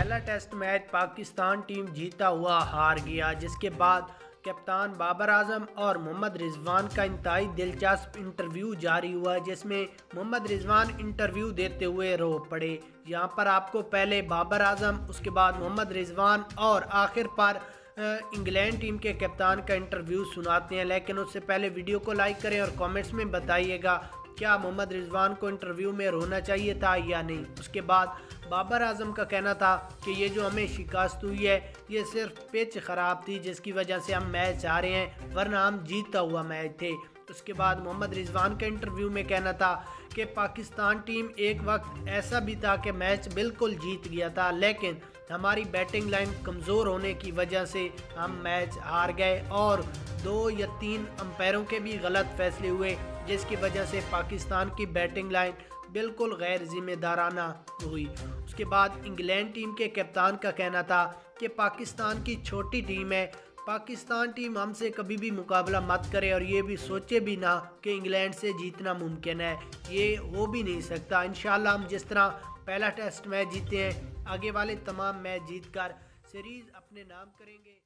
पहला test match Pakistan team जीता हुआ हार गया, जिसके बाद कप्तान बाबर आजम और मोहम्मद रिजवान का इंतहाई दिलचस्प इंटरव्यू जारी हुआ, जिसमें मोहम्मद रिजवान इंटरव्यू देते हुए रो पड़े। यहाँ पर आपको पहले बाबर आजम, उसके बाद मोहम्मद रिजवान और आखिर पर इंग्लैंड टीम के कप्तान का इंटरव्यू सुनाते हैं। लेकिन उससे पहले वीडियो को लाइक करें और कमेंट्स में बताइएगा क्या मोहम्मद रिजवान को इंटरव्यू में रोना चाहिए था या नहीं। उसके बाद बाबर आजम का कहना था कि ये जो हमें शिकस्त हुई है ये सिर्फ पिच ख़राब थी, जिसकी वजह से हम मैच हारे हैं, वरना हम जीता हुआ मैच थे। उसके बाद मोहम्मद रिजवान के इंटरव्यू में कहना था कि पाकिस्तान टीम एक वक्त ऐसा भी था कि मैच बिल्कुल जीत गया था, लेकिन हमारी बैटिंग लाइन कमज़ोर होने की वजह से हम मैच हार गए और 2 या 3 अंपायरों के भी गलत फैसले हुए, जिसकी वजह से पाकिस्तान की बैटिंग लाइन बिल्कुल गैर जिम्मेदाराना हुई। उसके बाद इंग्लैंड टीम के कप्तान का कहना था कि पाकिस्तान की छोटी टीम है, पाकिस्तान टीम हमसे कभी भी मुकाबला मत करे और ये भी सोचे भी ना कि इंग्लैंड से जीतना मुमकिन है, ये हो भी नहीं सकता। इंशाल्लाह हम जिस तरह पहला टेस्ट मैच जीते हैं, आगे वाले तमाम मैच जीतकर सीरीज़ अपने नाम करेंगे।